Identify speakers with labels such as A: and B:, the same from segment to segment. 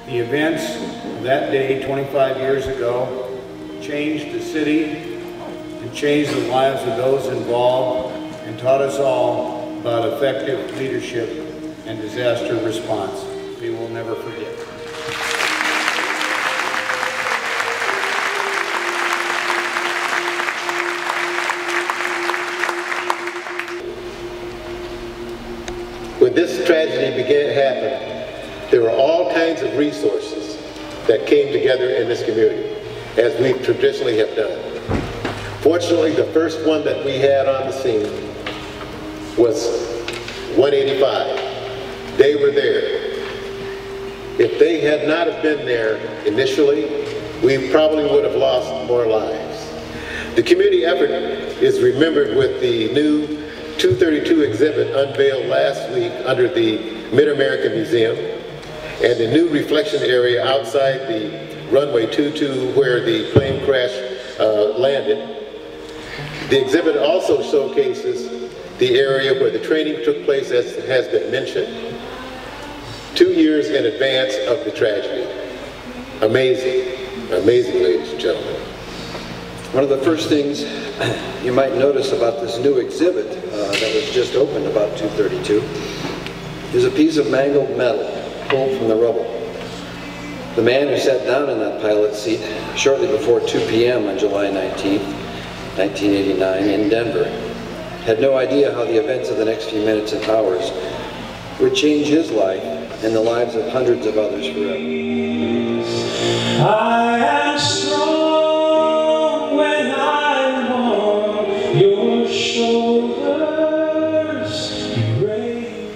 A: The events of that day 25 years ago changed the city and changed the lives of those involved and taught us all about effective leadership and disaster response. We will never forget.
B: When this tragedy began to happen, there were all kinds of resources that came together in this community, as we traditionally have done. Fortunately, the first one that we had on the scene was 185. They were there. If they had not have been there initially, we probably would have lost more lives. The community effort is remembered with the new 232 exhibit unveiled last week under the Mid-American Museum, and the new reflection area outside the runway 22 where the plane crash landed. The exhibit also showcases the area where the training took place, as has been mentioned, 2 years in advance of the tragedy. Amazing, amazing, ladies and gentlemen.
C: One of the first things you might notice about this new exhibit that was just opened about 2:32 is a piece of mangled metal pulled from the rubble. The man who sat down in that pilot seat shortly before 2 p.m. on July 19th, 1989 in Denver had no idea how the events of the next few minutes and hours would change his life and the lives of hundreds of others forever.
D: I am strong when I'm on your shoulders.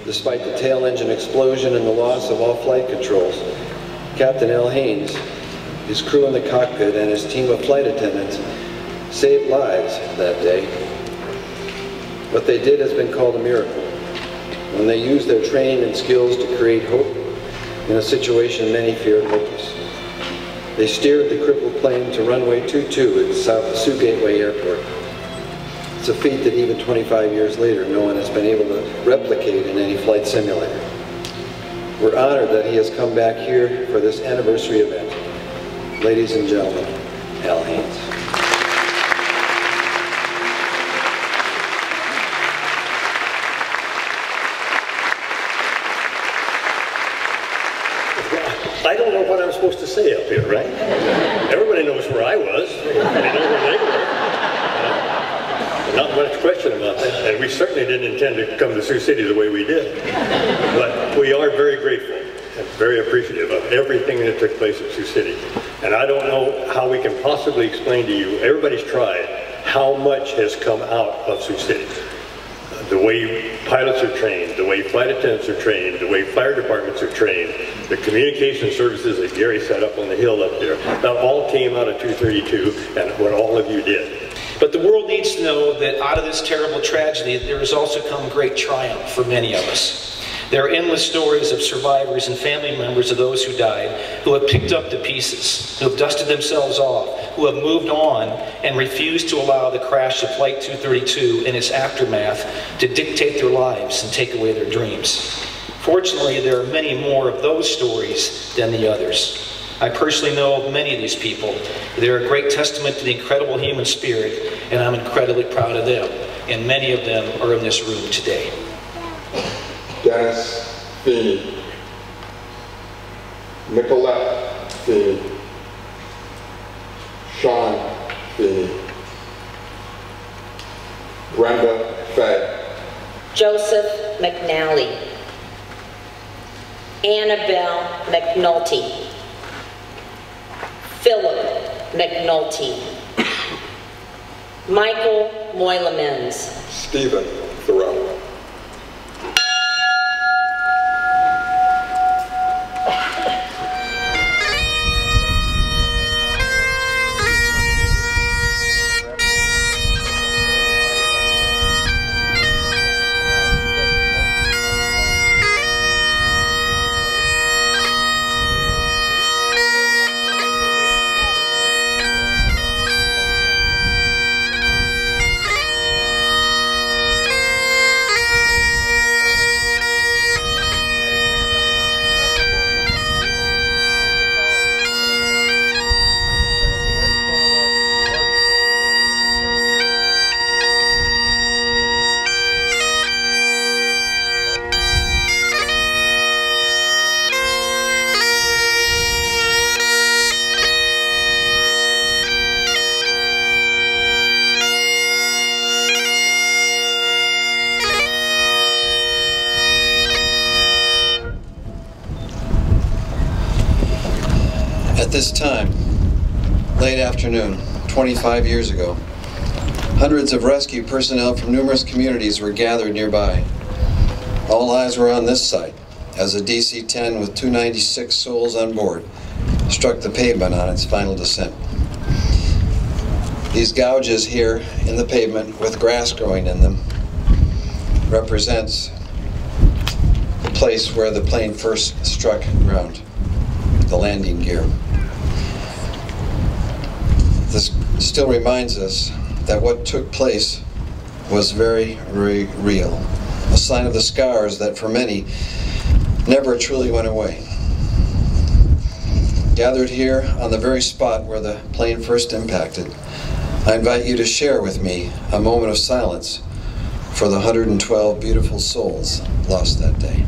C: Despite the tail engine explosion and the loss of all flight controls, Captain Al Haynes, his crew in the cockpit, and his team of flight attendants saved lives that day. What they did has been called a miracle, when they used their training and skills to create hope in a situation many feared hopeless. They steered the crippled plane to runway 22 at Sioux Gateway Airport. It's a feat that even 25 years later, no one has been able to replicate in any flight simulator. We're honored that he has come back here for this anniversary event. Ladies and gentlemen, Al Haynes.
E: I don't know what I'm supposed to say up here, right? Everybody knows where I was. They know where they were. Not much question about that. And we certainly didn't intend to come to Sioux City the way we did. But we are very grateful and very appreciative of everything that took place at Sioux City. And I don't know how we can possibly explain to you, everybody's tried, how much has come out of Sioux City. The way pilots are trained, the way flight attendants are trained, the way fire departments are trained, the communication services that Gary set up on the hill up there, that all came out of 232 and what all of you did.
F: But the world needs to know that out of this terrible tragedy, there has also come great triumph for many of us. There are endless stories of survivors and family members of those who died, who have picked up the pieces, who have dusted themselves off, who have moved on and refused to allow the crash of Flight 232 and its aftermath to dictate their lives and take away their dreams. Fortunately, there are many more of those stories than the others. I personally know of many of these people. They're a great testament to the incredible human spirit, and I'm incredibly proud of them. And many of them are in this room today.
G: Dennis Feeney, Nicolette Feeney, Sean Feeney, Brenda Fay,
H: Joseph McNally, Annabelle McNulty, Philip McNulty, Michael Moylemans,
G: Stephen Thoreau.
C: this time, late afternoon, 25 years ago, hundreds of rescue personnel from numerous communities were gathered nearby. All eyes were on this site as a DC-10 with 296 souls on board struck the pavement on its final descent. These gouges here in the pavement with grass growing in them represents the place where the plane first struck ground, the landing gear. This still reminds us that what took place was very, very real. A sign of the scars that for many never truly went away. Gathered here on the very spot where the plane first impacted, I invite you to share with me a moment of silence for the 112 beautiful souls lost that day.